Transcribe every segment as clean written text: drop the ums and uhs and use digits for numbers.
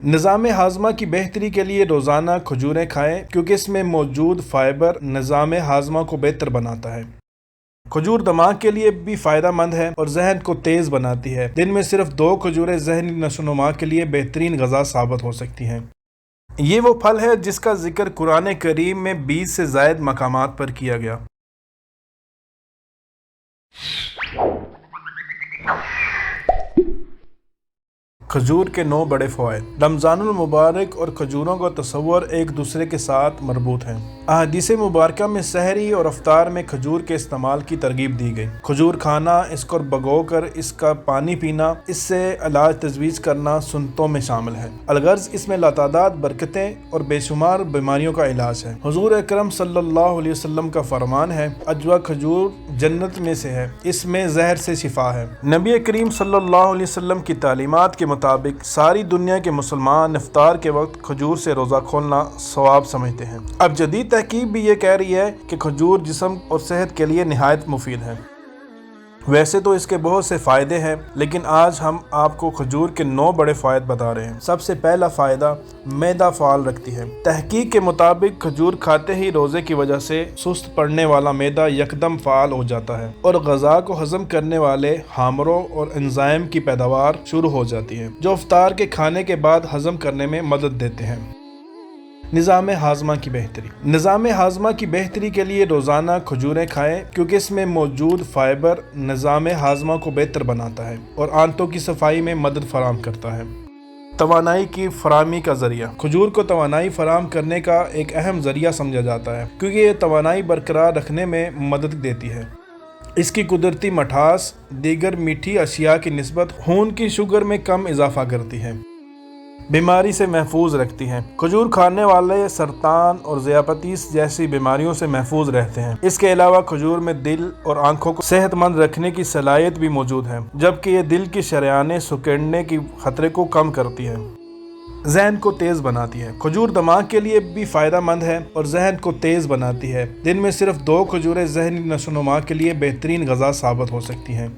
نظام ہاضمہ کی بہتری کے لیے روزانہ کھجوریں کھائیں کیونکہ اس میں موجود فائبر نظام ہاضمہ کو بہتر بناتا ہے۔ کھجور دماغ کے لیے بھی فائدہ مند ہے اور ذہن کو تیز بناتی ہے۔ دن میں صرف 2 کھجوریں ذہنی نشو و نما کے لیے بہترین غذا ثابت ہو سکتی ہیں۔ یہ وہ پھل ہے جس کا ذکر قرآن کریم میں 20 سے زائد مقامات پر کیا گیا۔ کھجور کے 9 بڑے فوائد۔ رمضان المبارک اور کھجوروں کا تصور ایک دوسرے کے ساتھ مربوط ہیں۔ احادیث مبارکہ میں سحری اور افطار میں کھجور کے استعمال کی ترغیب دی گئی۔ کھجور کھانا، اس کو بھگو کر اس کا پانی پینا، اس سے علاج تجویز کرنا سنتوں میں شامل ہے۔ الغرض اس میں لاتعداد برکتیں اور بے شمار بیماریوں کا علاج ہے۔ حضور اکرم صلی اللہ علیہ وسلم کا فرمان ہے، اجوا کھجور جنت میں سے ہے، اس میں زہر سے شفا ہے۔ نبی کریم صلی اللہ علیہ وسلم کی تعلیمات کے مطابق ساری دنیا کے مسلمان افطار کے وقت کھجور سے روزہ کھولنا ثواب سمجھتے ہیں۔ اب جدید تحقیق بھی یہ کہہ رہی ہے کہ کھجور جسم اور صحت کے لیے نہایت مفید ہے۔ ویسے تو اس کے بہت سے فائدے ہیں، لیکن آج ہم آپ کو کھجور کے 9 بڑے فوائد بتا رہے ہیں۔ سب سے پہلا فائدہ، معدہ فعال رکھتی ہے۔ تحقیق کے مطابق کھجور کھاتے ہی روزے کی وجہ سے سست پڑنے والا معدہ یکدم فعال ہو جاتا ہے اور غذا کو ہضم کرنے والے ہامروں اور انزائم کی پیداوار شروع ہو جاتی ہے، جو افطار کے کھانے کے بعد ہضم کرنے میں مدد دیتے ہیں۔ نظام ہاضمہ کی بہتری۔ نظام ہاضمہ کی بہتری کے لیے روزانہ کھجوریں کھائیں کیونکہ اس میں موجود فائبر نظام ہاضمہ کو بہتر بناتا ہے اور آنتوں کی صفائی میں مدد فراہم کرتا ہے۔ توانائی کی فراہمی کا ذریعہ۔ کھجور کو توانائی فراہم کرنے کا ایک اہم ذریعہ سمجھا جاتا ہے کیونکہ یہ توانائی برقرار رکھنے میں مدد دیتی ہے۔ اس کی قدرتی مٹھاس دیگر میٹھی اشیاء کی نسبت خون کی شوگر میں کم اضافہ کرتی ہے۔ بیماری سے محفوظ رکھتی ہیں۔ کھجور کھانے والے سرطان اور ذیابیطس جیسی بیماریوں سے محفوظ رہتے ہیں۔ اس کے علاوہ کھجور میں دل اور آنکھوں کو صحت مند رکھنے کی صلاحیت بھی موجود ہے، جبکہ یہ دل کی شریانیں سکڑنے کی خطرے کو کم کرتی ہے۔ ذہن کو تیز بناتی ہے۔ کھجور دماغ کے لیے بھی فائدہ مند ہے اور ذہن کو تیز بناتی ہے۔ دن میں صرف 2 کھجوریں ذہنی نشو و نما کے لیے بہترین غذا ثابت ہو سکتی ہیں۔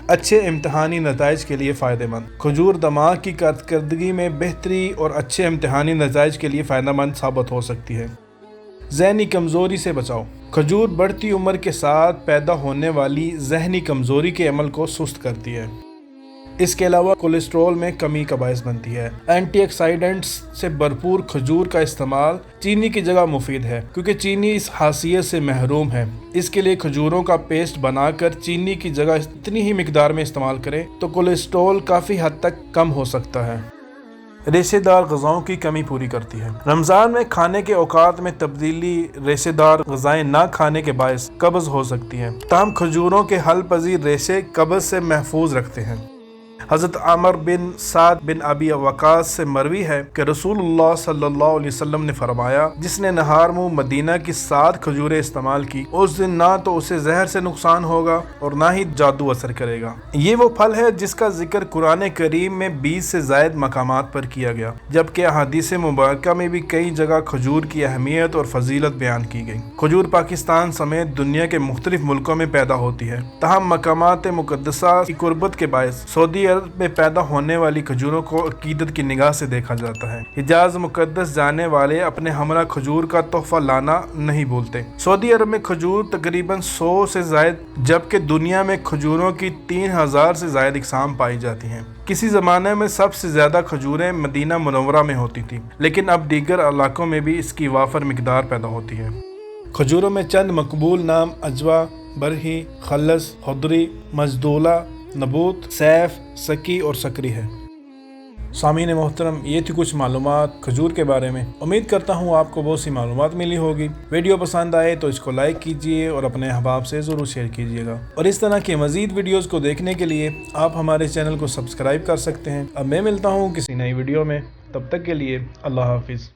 اچھے امتحانی نتائج کے لیے فائدہ مند۔ کھجور دماغ کی کارکردگی میں بہتری اور اچھے امتحانی نتائج کے لیے فائدہ مند ثابت ہو سکتی ہے۔ ذہنی کمزوری سے بچاؤ۔ کھجور بڑھتی عمر کے ساتھ پیدا ہونے والی ذہنی کمزوری کے عمل کو سست کرتی ہے۔ اس کے علاوہ کولیسٹرول میں کمی کا باعث بنتی ہے۔ اینٹی آکسیڈنٹس سے بھرپور کھجور کا استعمال چینی کی جگہ مفید ہے کیونکہ چینی اس خاصیت سے محروم ہے۔ اس کے لیے کھجوروں کا پیسٹ بنا کر چینی کی جگہ اتنی ہی مقدار میں استعمال کریں تو کولیسٹرول کافی حد تک کم ہو سکتا ہے۔ ریشے دار غذاؤں کی کمی پوری کرتی ہے۔ رمضان میں کھانے کے اوقات میں تبدیلی ریشے دار غذائیں نہ کھانے کے باعث قبض ہو سکتی ہے، تاہم کھجوروں کے حل پذیر ریشے قبض سے محفوظ رکھتے ہیں۔ حضرت عامر بن سعد بن ابی وقاص سے مروی ہے کہ رسول اللہ صلی اللہ علیہ وسلم نے فرمایا، جس نے نہار منہ مدینہ کی 7 کھجوریں استعمال کی، اس دن نہ تو اسے زہر سے نقصان ہوگا اور نہ ہی جادو اثر کرے گا۔ یہ وہ پھل ہے جس کا ذکر قرآن کریم میں 20 سے زائد مقامات پر کیا گیا، جبکہ احادیث مبارکہ میں بھی کئی جگہ کھجور کی اہمیت اور فضیلت بیان کی گئی۔ کھجور پاکستان سمیت دنیا کے مختلف ملکوں میں پیدا ہوتی ہے، تاہم مقامات مقدسہ کی قربت کے باعث سعودی عرب میں پیدا ہونے والی کھجوروں کو عقیدت کی نگاہ سے دیکھا جاتا ہے۔ حجاز مقدس جانے والے اپنے ہمراہ کھجور کا تحفہ لانا نہیں بھولتے۔ سعودی عرب میں کھجور تقریباً 100 سے زائد، جبکہ دنیا میں کھجوروں کی 3000 سے زائد اقسام پائی جاتی ہیں۔ کسی زمانے میں سب سے زیادہ کھجوریں مدینہ منورہ میں ہوتی تھیں، لیکن اب دیگر علاقوں میں بھی اس کی وافر مقدار پیدا ہوتی ہے۔ کھجوروں میں چند مقبول نام اجوا، برہی، خلص، خضری، مجدولہ، نبوت، سیف، سکی اور سکری ہے۔ سامعین محترم، یہ تھی کچھ معلومات کھجور کے بارے میں۔ امید کرتا ہوں آپ کو بہت سی معلومات ملی ہوگی۔ ویڈیو پسند آئے تو اس کو لائک کیجئے اور اپنے احباب سے ضرور شیئر کیجئے گا، اور اس طرح کے مزید ویڈیوز کو دیکھنے کے لیے آپ ہمارے چینل کو سبسکرائب کر سکتے ہیں۔ اب میں ملتا ہوں کسی نئی ویڈیو میں، تب تک کے لیے اللہ حافظ۔